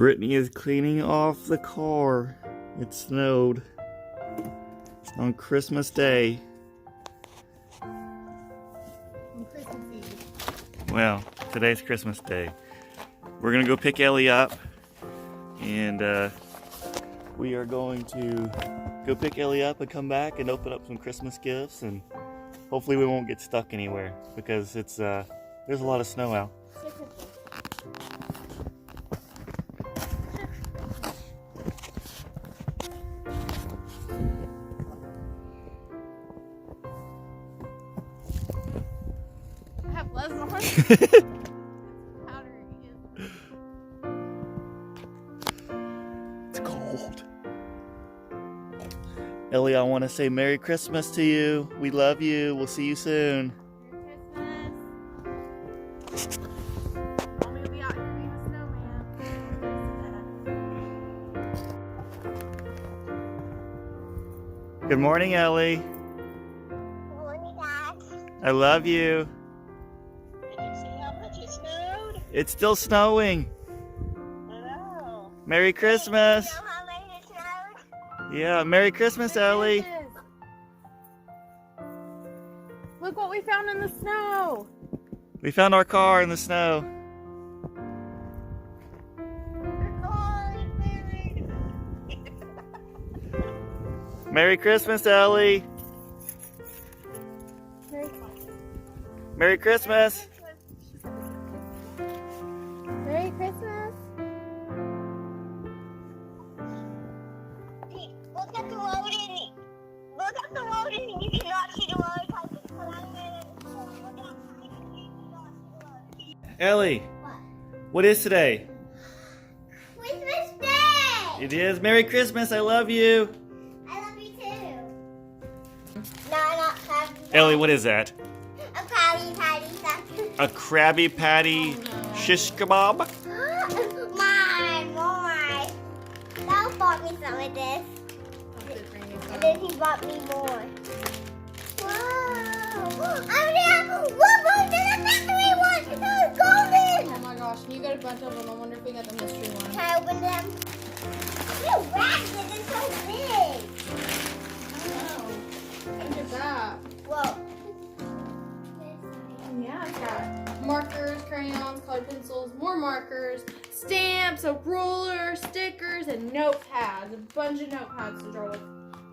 Brittany is cleaning off the car. It snowed on Christmas Day. On Christmas Eve. Well, today's Christmas Day. We're gonna go pick Ellie up, and we are going to go pick Ellie up and come back and open up some Christmas gifts, and hopefully we won't get stuck anywhere because it's there's a lot of snow out. I have gloves on. Powdery. It's cold. Ellie, I want to say Merry Christmas to you. We love you. We'll see you soon. Merry Christmas. Mommy will be out here being a snowman. Good morning, Ellie. Morning, Dad. I love you. Did you see how much it snowed? It's still snowing. I know. Merry Christmas. You know how much it snowed? Yeah, Merry Christmas, Ellie. Look what we found in the snow. We found our car in the snow. Merry Christmas, Ellie. Merry Christmas. Merry Christmas. Look at the loading. Look at the loading. You cannot see the loading. Ellie, what is today? Christmas Day. It is. Merry Christmas. I love you. I love you too. No, not Krabby. Ellie, what is that? A Krabby Patty. A Krabby Patty shish kebab? Mine. Dad bought me some of this. And then he bought me more. Wow. Look, to the factory one. It's golden. Oh my gosh, you got a bunch of them. I wonder if we got the mystery one. Can I open them? Look, ragged. It's so big. Oh, look at that. Whoa. Yeah, it's got markers, crayons, colored pencils, more markers, stamps, a ruler, stickers, and notepads. A bunch of notepads to draw with.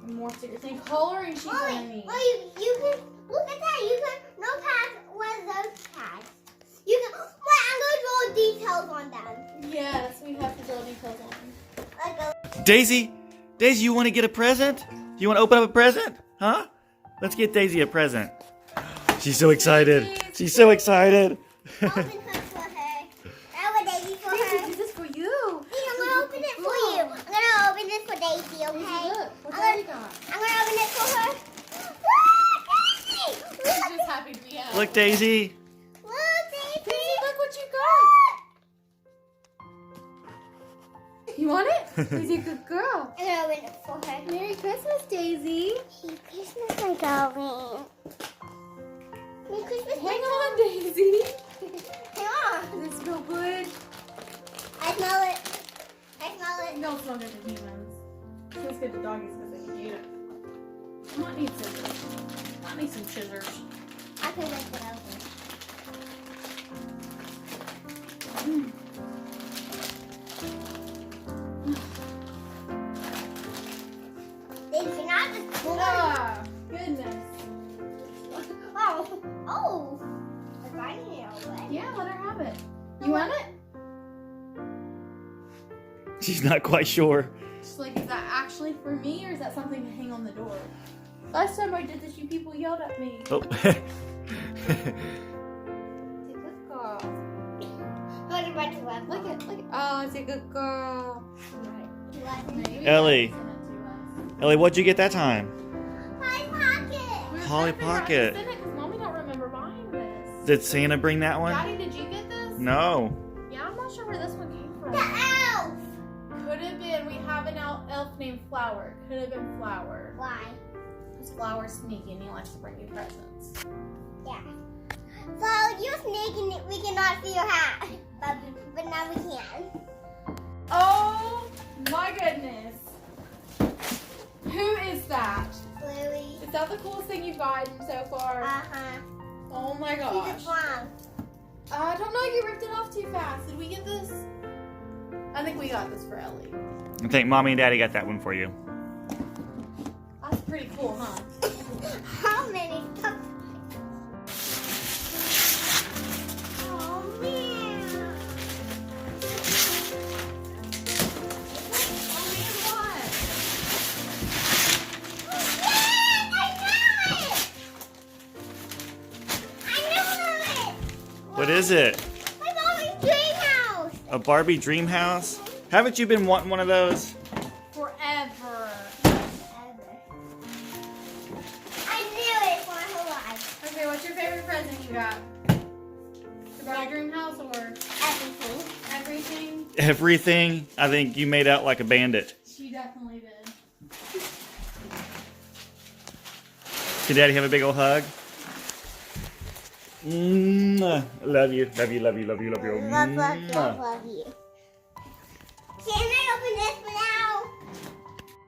And more stickers. And coloring sheets on me. Well, you can look at that. You can no pads with those pads. You can. Wait, I'm gonna draw details on them. Yes, we have to draw details on them. Like a, Daisy, you want to get a present? You want to open up a present? Huh? Let's get Daisy a present. She's so excited. She's so excited. open her for her. That was Daisy for her. This is for you. Hey, I'm gonna open it for you. I'm gonna open it for Daisy, okay? Look, what I'm have you gonna, got? I'm gonna open it for her. Look, Daisy! She's just happy to be out. Look, Daisy. Look, Daisy! Daisy, look what you got. You want it? Daisy's a good girl. I'm gonna open it for her. Merry Christmas, Daisy. Merry Christmas, my darling. Merry Christmas, Hang on, Daisy. Hang on. Does it smell good? I smell it. I smell it. Don't smell good to humans. Let's get the doggies because they can eat it. I might need scissors. Might need some scissors. I can make it open. Daisy, not just Ah, goodness. Oh. I'm finding it already. Yeah, let her have it. You want it? She's not quite sure. She's like, is that actually for me or is that something to hang on the door? Last time I did this, you people yelled at me. Oh. It's a good girl. Look at. Oh, it's a good girl. Maybe Ellie. send it to us. Ellie, what'd you get that time? My pocket. We were Polly trying to figure out how to Pocket. send it 'cause Mommy don't remember buying this. Did Santa bring that one? Daddy, did you get this? No. Yeah, I'm not sure where this one came from. The elf. Could have been. We have an elf named Flower. Could have been Flower. Why? Because Flower's sneaky and he likes to bring you presents. Yeah. So you're sneaking it. We cannot see your hat, but now we can. Oh that the coolest thing you've gotten so far? Uh-huh. Oh my See gosh. this one. I don't know, you ripped it off too fast. Did we get this? I think we got this for Ellie. I think Mommy and Daddy got that one for you. That's pretty cool, huh? How many cups? Oh, man. What is it? My Barbie dream house. A Barbie dream house? Haven't you been wanting one of those? Forever. I knew it for my whole life. Okay, what's your favorite present you got? The Barbie dream house or Everything. everything? Everything. I think you made out like a bandit. She definitely did. Can Daddy have a big old hug? Love you, love you, love you, love you, love you. Love you. Can I open this one out?